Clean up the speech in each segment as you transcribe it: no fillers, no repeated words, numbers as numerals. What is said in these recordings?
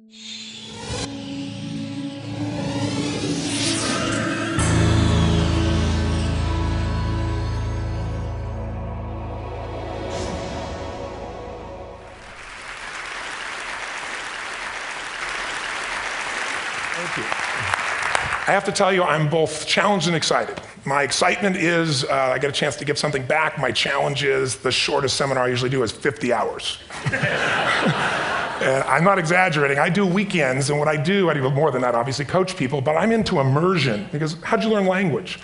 Thank you. I have to tell you, I'm both challenged and excited. My excitement is I get a chance to give something back. My challenge is the shortest seminar I usually do is 50 hours. And I'm not exaggerating. I do weekends, and what I do more than that, obviously, coach people, but I'm into immersion, because how'd you learn language?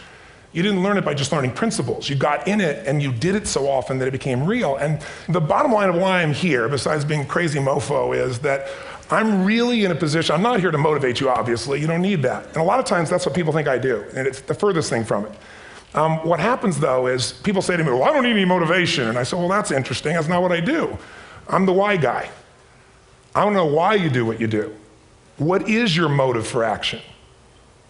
You didn't learn it by just learning principles. You got in it, and you did it so often that it became real. And the bottom line of why I'm here, besides being a crazy mofo, is that I'm really in a position, I'm not here to motivate you, obviously. You don't need that. And a lot of times, that's what people think I do, and it's the furthest thing from it. What happens, though, is people say to me, well, I don't need any motivation. And I say, well, that's interesting. That's not what I do. I'm the why guy. I don't know why you do what you do. What is your motive for action?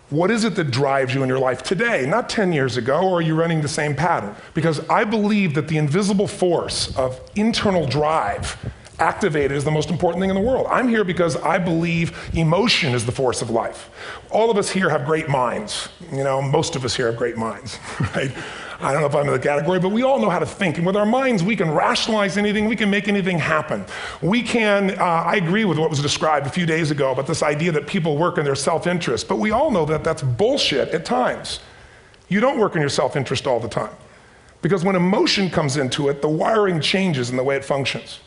What is it that drives you in your life today, not 10 years ago, or are you running the same pattern? Because I believe that the invisible force of internal drive activated is the most important thing in the world. I'm here because I believe emotion is the force of life. All of us here have great minds. You know, most of us here have great minds, right? I don't know if I'm in the category, but we all know how to think. And with our minds, we can rationalize anything. We can make anything happen. We can, I agree with what was described a few days ago about this idea that people work in their self-interest. But we all know that that's bullshit at times. You don't work in your self-interest all the time. Because when emotion comes into it, the wiring changes in the way it functions.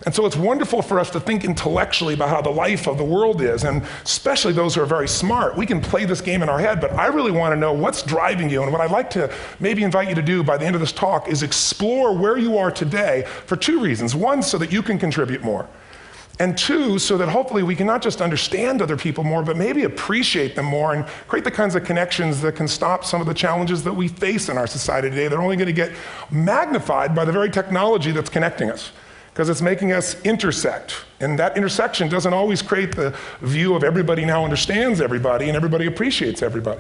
And so it's wonderful for us to think intellectually about how the life of the world is, and especially those who are very smart. We can play this game in our head, but I really want to know what's driving you. And what I'd like to maybe invite you to do by the end of this talk is explore where you are today for two reasons. One, so that you can contribute more. And two, so that hopefully we can not just understand other people more, but maybe appreciate them more and create the kinds of connections that can stop some of the challenges that we face in our society today. They're only going to get magnified by the very technology that's connecting us, because it's making us intersect. And that intersection doesn't always create the view of everybody now understands everybody and everybody appreciates everybody.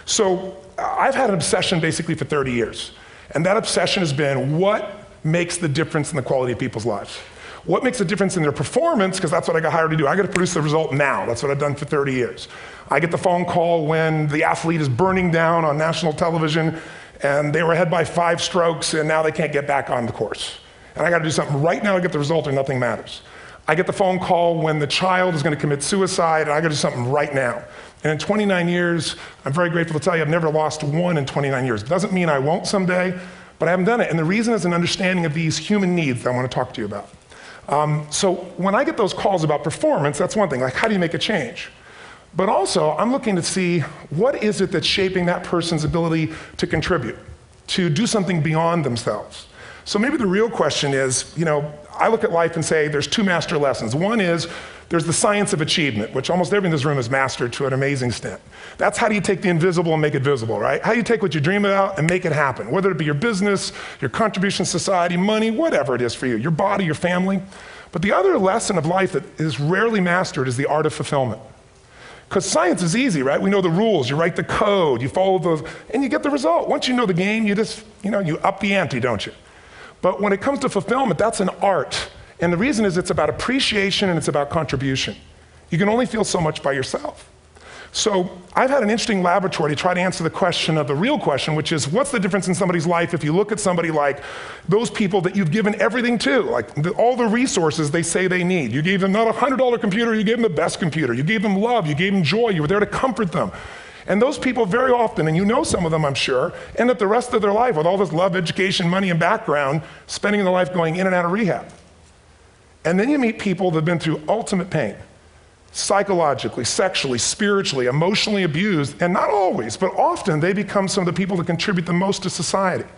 So I've had an obsession basically for 30 years. And that obsession has been what makes the difference in the quality of people's lives? What makes a difference in their performance? Because that's what I got hired to do. I got to produce the result now. That's what I've done for 30 years. I get the phone call when the athlete is burning down on national television and they were ahead by 5 strokes and now they can't get back on the course. And I got to do something right now to get the result or nothing matters. I get the phone call when the child is going to commit suicide, and I got to do something right now. And in 29 years, I'm very grateful to tell you I've never lost one in 29 years. It doesn't mean I won't someday, but I haven't done it. And the reason is an understanding of these human needs that I want to talk to you about. So when I get those calls about performance, that's one thing, like how do you make a change? But also, I'm looking to see what is it that's shaping that person's ability to contribute, to do something beyond themselves. So maybe the real question is, you know, I look at life and say there's 2 master lessons. One is there's the science of achievement, which almost everyone in this room has mastered to an amazing extent. That's how do you take the invisible and make it visible, right? How do you take what you dream about and make it happen? Whether it be your business, your contribution to society, money, whatever it is for you, your body, your family. But the other lesson of life that is rarely mastered is the art of fulfillment. Because science is easy, right? We know the rules, you write the code, you follow those, and you get the result. Once you know the game, you just, you up the ante, don't you? But when it comes to fulfillment, that's an art. And the reason is it's about appreciation and it's about contribution. You can only feel so much by yourself. So I've had an interesting laboratory to try to answer the question of the real question, which is what's the difference in somebody's life if you look at somebody like those people that you've given everything to, like all the resources they say they need. You gave them not a $100 computer, you gave them the best computer. You gave them love, you gave them joy, you were there to comfort them. And those people very often, and you know some of them I'm sure, end up the rest of their life with all this love, education, money, and background, spending their life going in and out of rehab. And then you meet people that have been through ultimate pain, psychologically, sexually, spiritually, emotionally abused, and not always, but often they become some of the people that contribute the most to society.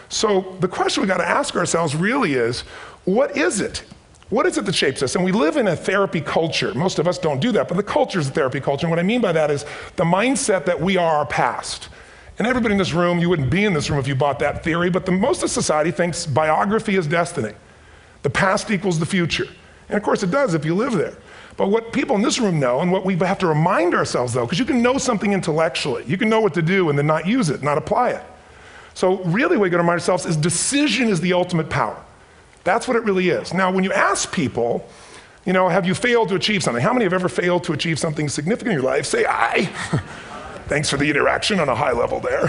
So the question we got to ask ourselves really is, what is it? What is it that shapes us? And we live in a therapy culture. Most of us don't do that, but the culture is a therapy culture. And what I mean by that is the mindset that we are our past. And everybody in this room, you wouldn't be in this room if you bought that theory, but most of society thinks biography is destiny. The past equals the future. And of course it does if you live there. But what people in this room know, and what we have to remind ourselves though, because you can know something intellectually, you can know what to do and then not use it, not apply it. So really what we got to remind ourselves is decision is the ultimate power. That's what it really is. Now, when you ask people, You know, have you failed to achieve something? How many have ever failed to achieve something significant in your life? Say I. Thanks for the interaction on a high level there.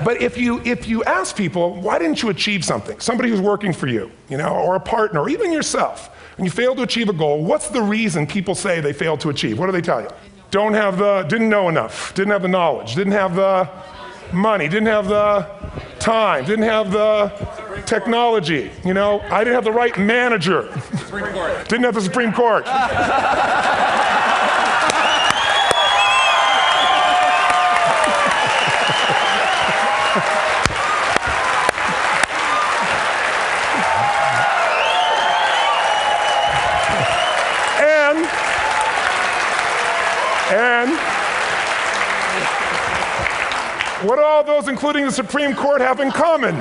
But if you ask people, why didn't you achieve something? Somebody who's working for you, you know, or a partner, or even yourself, and you failed to achieve a goal, what's the reason people say they failed to achieve? What do they tell you? Didn't know enough, didn't have the knowledge, didn't have the money, didn't have the time, didn't have the technology, you know, I didn't have the right manager. Supreme Court. Didn't have the Supreme Court. And what do all those, including the Supreme Court, have in common?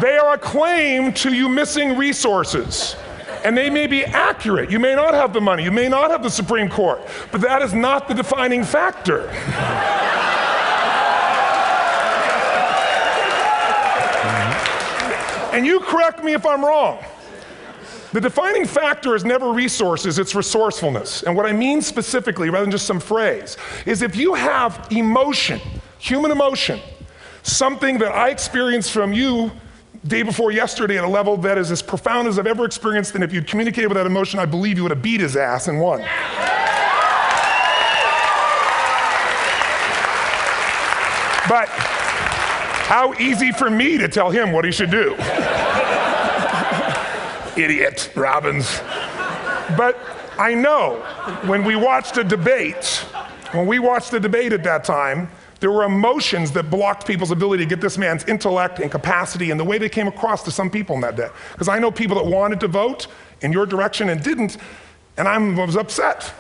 They are a claim to you missing resources. And they may be accurate. You may not have the money. You may not have the Supreme Court. But that is not the defining factor. And you correct me if I'm wrong. The defining factor is never resources, it's resourcefulness. And what I mean specifically, rather than just some phrase, is if you have emotion, human emotion, something that I experienced from you day before yesterday at a level that is as profound as I've ever experienced, and if you'd communicated with that emotion, I believe you would have beat his ass and won. But how easy for me to tell him what he should do. Idiot, Robbins. But I know when we watched a debate, at that time, there were emotions that blocked people's ability to get this man's intellect and capacity and the way they came across to some people in that day. Because I know people that wanted to vote in your direction and didn't, and I was upset.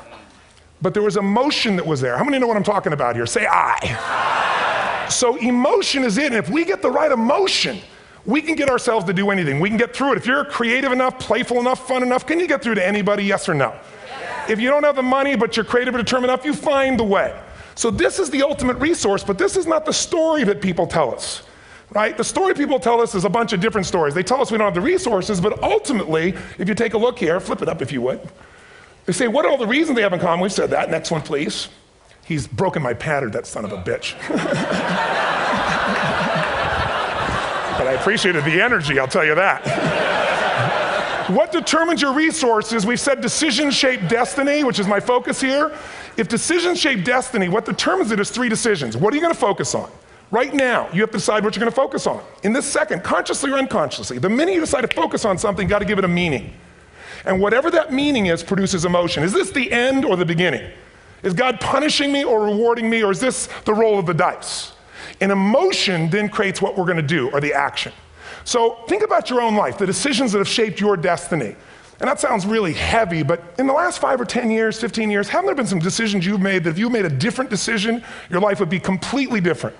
But there was emotion that was there. How many know what I'm talking about here? Say I. So emotion is it, and if we get the right emotion, we can get ourselves to do anything. We can get through it. If you're creative enough, playful enough, fun enough, can you get through to anybody, yes or no? Yes. If you don't have the money, but you're creative and determined enough, you find the way. So this is the ultimate resource, but this is not the story that people tell us, right? The story people tell us is a bunch of different stories. They tell us we don't have the resources, but ultimately, if you take a look here, flip it up if you would. They say, what are all the reasons they have in common? We've said that. Next one, please. He's broken my pattern, that son of a bitch. But I appreciated the energy, I'll tell you that. What determines your resources? We've said decisions shape destiny, which is my focus here. If decisions shape destiny, what determines it is 3 decisions. What are you going to focus on? Right now, you have to decide what you're going to focus on. In this second, consciously or unconsciously, the minute you decide to focus on something, you've got to give it a meaning. And whatever that meaning is produces emotion. Is this the end or the beginning? Is God punishing me or rewarding me, or is this the roll of the dice? And emotion then creates what we're going to do, or the action. So think about your own life, the decisions that have shaped your destiny. And that sounds really heavy, but in the last 5 or 10 years, 15 years, haven't there been some decisions you've made that if you made a different decision, your life would be completely different?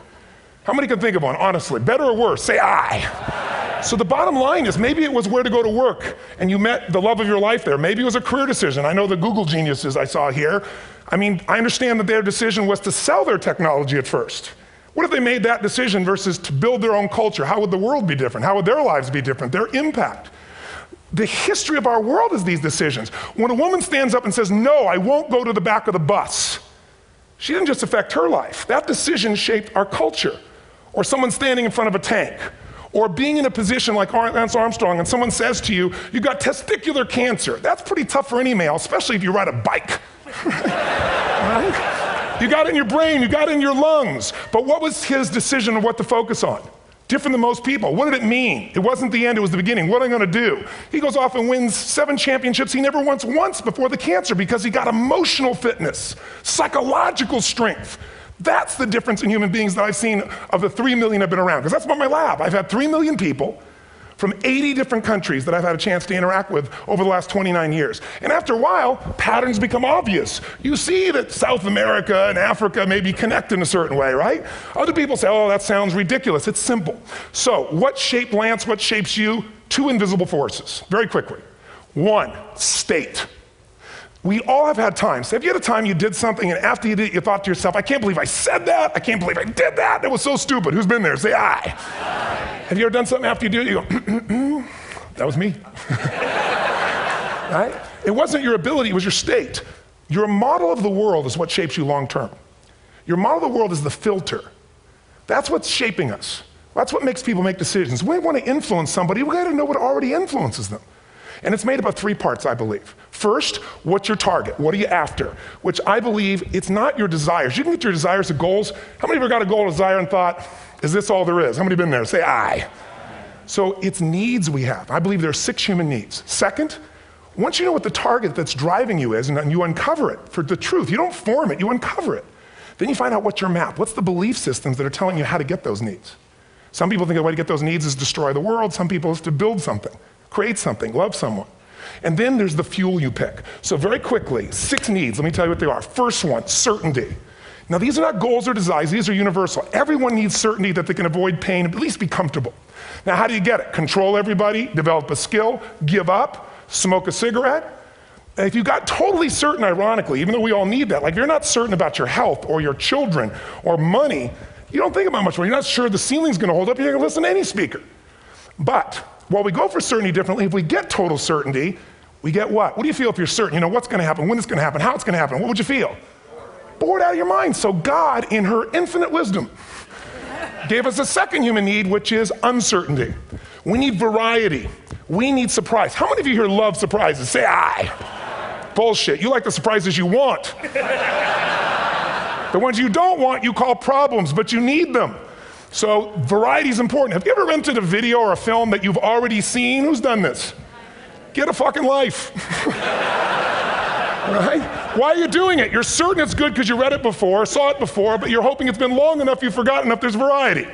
How many can think of one, honestly? Better or worse? Say I. So the bottom line is maybe it was where to go to work and you met the love of your life there. Maybe it was a career decision. I know the Google geniuses I saw here. I mean, I understand that their decision was to sell their technology at first. What if they made that decision versus to build their own culture? How would the world be different? How would their lives be different? Their impact. The history of our world is these decisions. When a woman stands up and says, no, I won't go to the back of the bus, she didn't just affect her life. That decision shaped our culture. Or someone standing in front of a tank. Or being in a position like Lance Armstrong and someone says to you, you got testicular cancer. That's pretty tough for any male, especially if you ride a bike. Right? You got it in your brain, you got it in your lungs. But what was his decision of what to focus on? Different than most people. What did it mean? It wasn't the end, it was the beginning. What am I gonna do? He goes off and wins 7 championships he never won once before the cancer because he got emotional fitness, psychological strength. That's the difference in human beings that I've seen of the 3 million I've been around. Because that's what my lab. I've had 3 million people from 80 different countries that I've had a chance to interact with over the last 29 years. And after a while, patterns become obvious. You see that South America and Africa maybe connect in a certain way, right? Other people say, oh, that sounds ridiculous. It's simple. So what shaped Lance? What shapes you? 2 invisible forces, very quickly. 1, state. We all have had times. Have you had a time you did something and after you did it, you thought to yourself, I can't believe I said that. I can't believe I did that. That was so stupid. Who's been there? Say aye. Have you ever done something after you do it, you go, that was me. right? It wasn't your ability, it was your state. Your model of the world is what shapes you long term. Your model of the world is the filter. That's what's shaping us. That's what makes people make decisions. When we want to influence somebody, we got to know what already influences them. And it's made up of 3 parts, I believe. First, what's your target? What are you after? Which I believe, it's not your desires. You can get your desires to goals. How many of you got a goal or desire and thought, is this all there is? How many have been there? Say aye. So it's needs we have. I believe there are 6 human needs. Second, once you know what the target that's driving you is, and you uncover it for the truth, you don't form it, you uncover it. Then you find out what's your map. What's the belief systems that are telling you how to get those needs? Some people think the way to get those needs is destroy the world. Some people is to build something, create something, love someone. And then there's the fuel you pick. So very quickly, 6 needs, let me tell you what they are. First one, certainty. Now these are not goals or desires, these are universal. Everyone needs certainty that they can avoid pain, at least be comfortable. Now how do you get it? Control everybody, develop a skill, give up, smoke a cigarette. And if you got totally certain, ironically, even though we all need that, like if you're not certain about your health or your children or money, you don't think about much more. You're not sure the ceiling's gonna hold up, you're gonna listen to any speaker. But while we go for certainty differently, if we get total certainty, we get what? What do you feel if you're certain? You know what's gonna happen, when it's gonna happen, how it's gonna happen, what would you feel? Bored out of your mind. So God, in her infinite wisdom, gave us a second human need, which is uncertainty. We need variety. We need surprise. How many of you here love surprises? Say aye. Bullshit. You like the surprises you want. The ones you don't want, you call problems, but you need them. So variety is important. Have you ever rented a video or a film that you've already seen? Who's done this? Get a fucking life. Right? Why are you doing it? You're certain it's good because you read it before, saw it before, but you're hoping it's been long enough you've forgotten enough there's variety.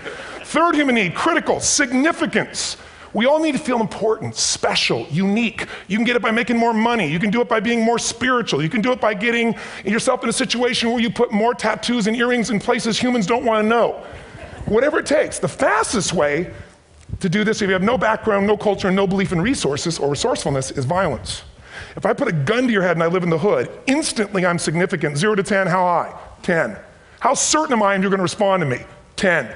Third human need, critical, significance. We all need to feel important, special, unique. You can get it by making more money. You can do it by being more spiritual. You can do it by getting yourself in a situation where you put more tattoos and earrings in places humans don't want to know. Whatever it takes. The fastest way to do this, if you have no background, no culture, and no belief in resources or resourcefulness, is violence. If I put a gun to your head and I live in the hood, instantly I'm significant. 0 to 10, how high? 10. How certain am I you're going to respond to me? 10.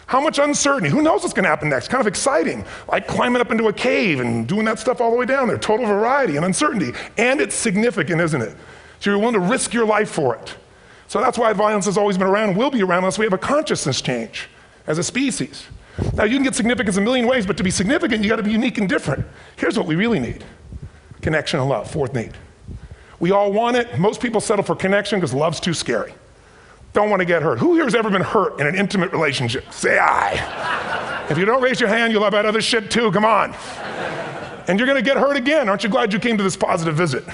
How much uncertainty? Who knows what's going to happen next? Kind of exciting, like climbing up into a cave and doing that stuff all the way down there. Total variety and uncertainty. And it's significant, isn't it? So you're willing to risk your life for it. So that's why violence has always been around and will be around unless we have a consciousness change as a species. Now you can get significance a million ways, but to be significant, you got to be unique and different. Here's what we really need. Connection and love, fourth need. We all want it. Most people settle for connection because love's too scary. Don't want to get hurt. Who here has ever been hurt in an intimate relationship? Say aye. If you don't raise your hand, you'll have had other shit too, come on. And you're going to get hurt again. Aren't you glad you came to this positive visit?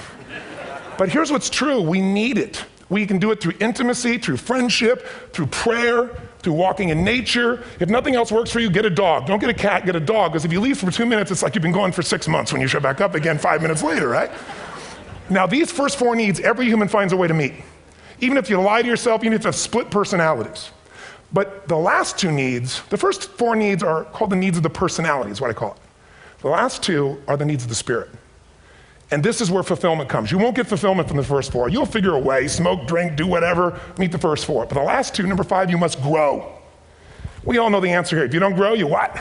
But here's what's true, we need it. We can do it through intimacy, through friendship, through prayer, through walking in nature. If nothing else works for you, get a dog. Don't get a cat, get a dog, because if you leave for 2 minutes, it's like you've been gone for 6 months when you show back up again 5 minutes later, right? Now these first 4 needs, every human finds a way to meet. Even if you lie to yourself, even if you have split personalities. But the last 2 needs, the first 4 needs are called the needs of the personality, is what I call it. The last 2 are the needs of the spirit. And this is where fulfillment comes. You won't get fulfillment from the first 4. You'll figure a way, smoke, drink, do whatever, meet the first 4. But the last 2, number 5, you must grow. We all know the answer here. If you don't grow, you what?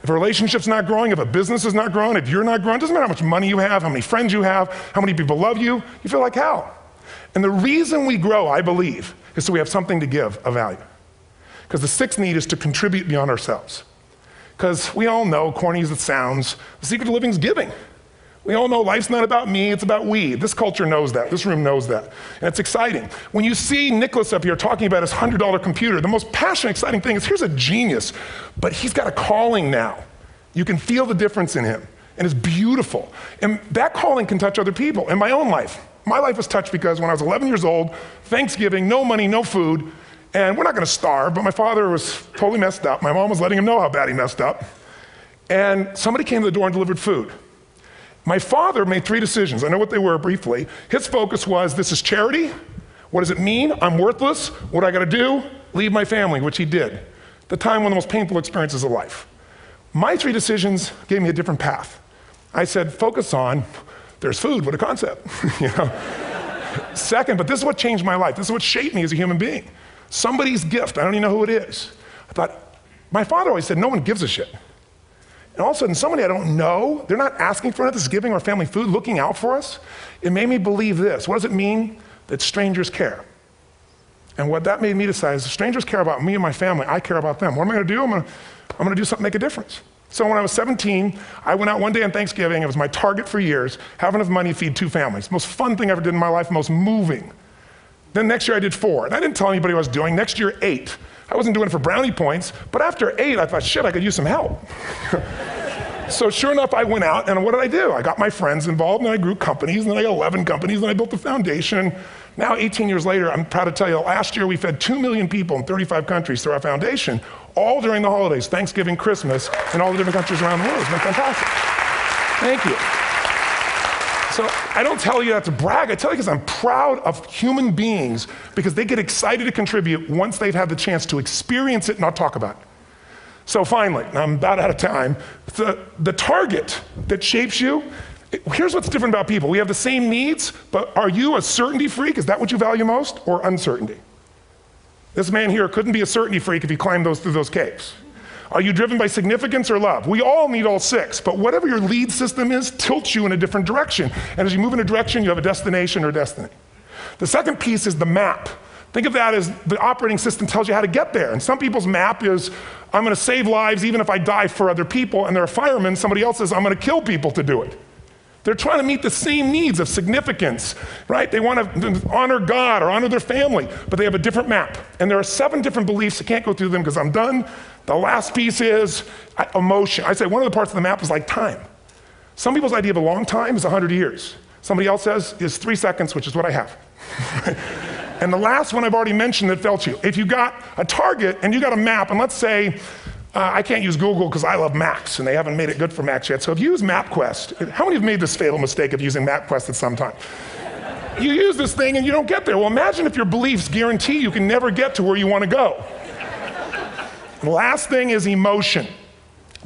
If a relationship's not growing, if a business is not growing, if you're not growing, it doesn't matter how much money you have, how many friends you have, how many people love you, you feel like hell. And the reason we grow, I believe, is so we have something to give of value. Because the 6th need is to contribute beyond ourselves. Because we all know, corny as it sounds, the secret of living is giving. We all know life's not about me, it's about we. This culture knows that, this room knows that. And it's exciting. When you see Nicholas up here talking about his $100 computer, the most passionate, exciting thing is here's a genius, but he's got a calling now. You can feel the difference in him, and it's beautiful. And that calling can touch other people. In my own life, my life was touched because when I was 11 years old, Thanksgiving, no money, no food, and we're not gonna starve, but my father was totally messed up. My mom was letting him know how bad he messed up. And somebody came to the door and delivered food. My father made 3 decisions. I know what they were briefly. His focus was, this is charity. What does it mean? I'm worthless. What do I gotta do? Leave my family, which he did. The time, one of the most painful experiences of life. My 3 decisions gave me a different path. I said, focus on, there's food, what a concept, you know? Second, but this is what changed my life. This is what shaped me as a human being. Somebody's gift, I don't even know who it is. I thought, my father always said, no one gives a shit. And all of a sudden, somebody I don't know, they're not asking for this, giving our family food, looking out for us. It made me believe this. What does it mean? That strangers care. And what that made me decide is if strangers care about me and my family, I care about them. What am I gonna do? I'm gonna do something to make a difference. So when I was 17, I went out one day on Thanksgiving. It was my target for years, have enough money to feed 2 families. Most fun thing I ever did in my life, most moving. Then next year I did 4, and I didn't tell anybody what I was doing. Next year, 8. I wasn't doing it for brownie points, but after 8, I thought, shit, I could use some help. So sure enough, I went out, and what did I do? I got my friends involved, and I grew companies, and then I got 11 companies, and I built the foundation. Now, 18 years later, I'm proud to tell you, last year we fed 2 million people in 35 countries through our foundation, all during the holidays, Thanksgiving, Christmas, in all the different countries around the world. It's been fantastic. Thank you. So I don't tell you that to brag, I tell you because I'm proud of human beings because they get excited to contribute once they've had the chance to experience it, not talk about it. So finally, I'm about out of time, the target that shapes you, here's what's different about people. We have the same needs, but are you a certainty freak? Is that what you value most, or uncertainty? This man here couldn't be a certainty freak if he climbed through those caves. Are you driven by significance or love? We all need all 6, but whatever your lead system is tilts you in a different direction. And as you move in a direction, you have a destination or destiny. The second piece is the map. Think of that as the operating system tells you how to get there. And some people's map is, I'm gonna save lives even if I die for other people, and they're a fireman. Somebody else says, I'm gonna kill people to do it. They're trying to meet the same needs of significance, right? They want to honor God or honor their family, but they have a different map. And there are 7 different beliefs. I can't go through them because I'm done. The last piece is emotion. I say one of the parts of the map is like time. Some people's idea of a long time is 100 years. Somebody else says is 3 seconds, which is what I have. And the last one I've already mentioned that felt you. If you got a target and you got a map, and let's say, I can't use Google because I love maps and they haven't made it good for Macs yet. So if you use MapQuest, how many have made this fatal mistake of using MapQuest at some time? You use this thing and you don't get there. Well, imagine if your beliefs guarantee you can never get to where you want to go. The last thing is emotion.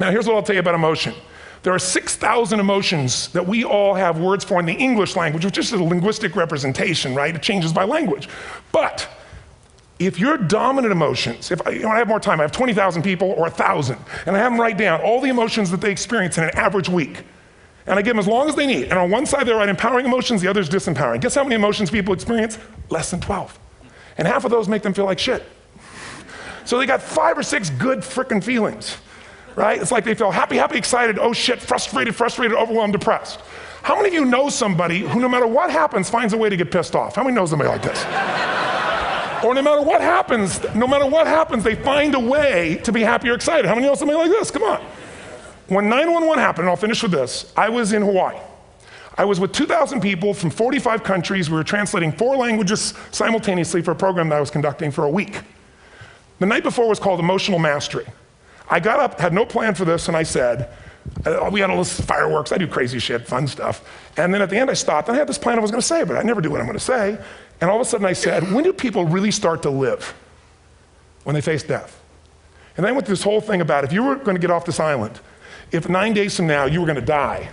Now here's what I'll tell you about emotion. There are 6,000 emotions that we all have words for in the English language, which is a linguistic representation, right? It changes by language. But if your dominant emotions, if I have more time, I have 20,000 people or 1,000, and I have them write down all the emotions that they experience in an average week. And I give them as long as they need. And on one side they write empowering emotions, the other is disempowering. Guess how many emotions people experience? Less than 12. And half of those make them feel like shit. So they got 5 or 6 good frickin' feelings, right? It's like they feel happy, happy, excited, oh shit, frustrated, overwhelmed, depressed. How many of you know somebody who no matter what happens finds a way to get pissed off? How many know somebody like this? Or no matter what happens, they find a way to be happy or excited. How many know somebody like this? Come on. When 9/11 happened, and I'll finish with this, I was in Hawaii. I was with 2,000 people from 45 countries. We were translating 4 languages simultaneously for a program that I was conducting for a week. The night before was called Emotional Mastery. I got up, had no plan for this, and I said, we had all this fireworks, I do crazy shit, fun stuff. And then at the end I stopped, and I had this plan I was gonna say, but I never do what I'm gonna say. And all of a sudden I said, when do people really start to live? When they face death. And then I went through this whole thing about if you were gonna get off this island, if 9 days from now you were gonna die,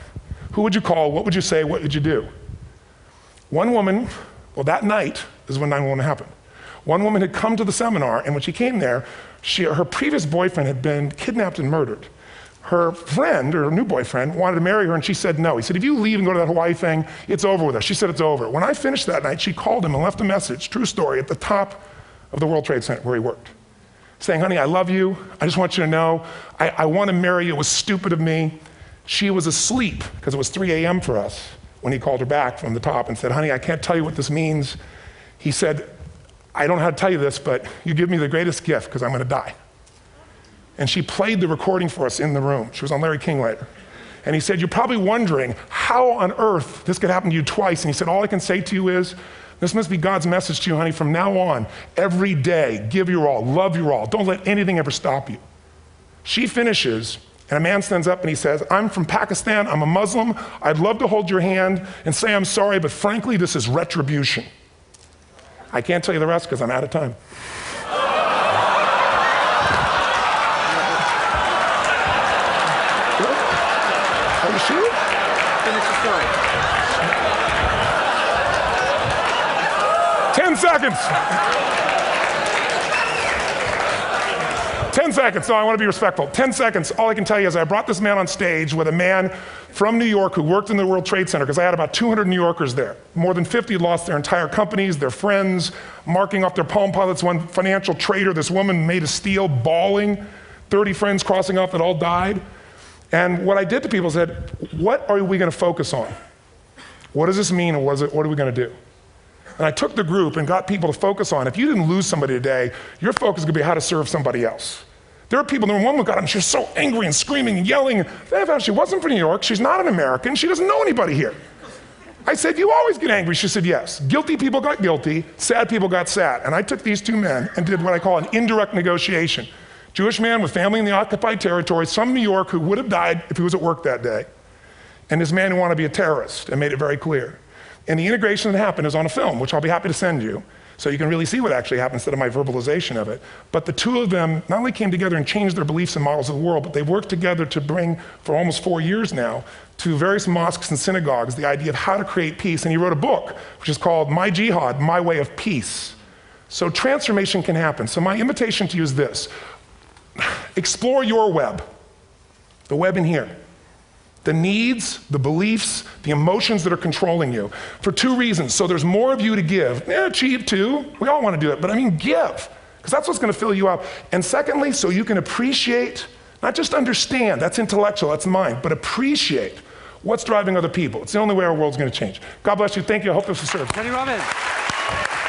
who would you call, what would you say, what would you do? One woman, well that night is when 9/11 happened. One woman had come to the seminar, and when she came there, her previous boyfriend had been kidnapped and murdered. Her friend, or her new boyfriend, wanted to marry her, and she said no. He said, if you leave and go to that Hawaii thing, it's over with us. She said it's over. When I finished that night, she called him and left a message, true story, at the top of the World Trade Center where he worked, saying, honey, I love you. I just want you to know, I want to marry you. It was stupid of me. She was asleep, because it was 3 a.m. for us, when he called her back from the top and said, honey, I can't tell you what this means. He said, I don't know how to tell you this, but you give me the greatest gift, because I'm going to die. And she played the recording for us in the room. She was on Larry King later. And he said, you're probably wondering how on earth this could happen to you twice. And he said, all I can say to you is, this must be God's message to you, honey. From now on, every day, give your all, love your all. Don't let anything ever stop you. She finishes, and a man stands up and he says, I'm from Pakistan, I'm a Muslim. I'd love to hold your hand and say I'm sorry, but frankly, this is retribution. I can't tell you the rest because I'm out of time. Are you sure? Finish the story. 10 seconds. 10 seconds. No, I want to be respectful. 10 seconds. All I can tell you is I brought this man on stage with a man from New York who worked in the World Trade Center, because I had about 200 New Yorkers there. More than 50 lost their entire companies, their friends, marking off their Palm Pilots. One financial trader, this woman made of steel, bawling. 30 friends crossing off that all died. And what I did to people said, what are we going to focus on? What does this mean, and what are we going to do? And I took the group and got people to focus on, if you didn't lose somebody today, your focus is going to be how to serve somebody else. There are people, the woman got up and she was so angry and screaming and yelling. And she wasn't from New York, she's not an American, she doesn't know anybody here. I said, you always get angry. She said, yes. Guilty people got guilty, sad people got sad. And I took these two men and did what I call an indirect negotiation. Jewish man with family in the occupied territories, from New York, who would have died if he was at work that day. And this man who wanted to be a terrorist, and made it very clear. And the integration that happened is on a film, which I'll be happy to send you, so you can really see what actually happened instead of my verbalization of it. But the two of them not only came together and changed their beliefs and models of the world, but they've worked together to bring, for almost 4 years now, to various mosques and synagogues, the idea of how to create peace. And he wrote a book, which is called My Jihad, My Way of Peace. So transformation can happen. So my invitation to you is this. Explore your web, the web in here. The needs, the beliefs, the emotions that are controlling you, for 2 reasons. So there's more of you to give. Achieve too, we all want to do it, but I mean give, because that's what's going to fill you up. And secondly, so you can appreciate, not just understand, that's intellectual, that's mind, but appreciate what's driving other people. It's the only way our world's going to change. God bless you, thank you, I hope this will serve. TonyRobbins.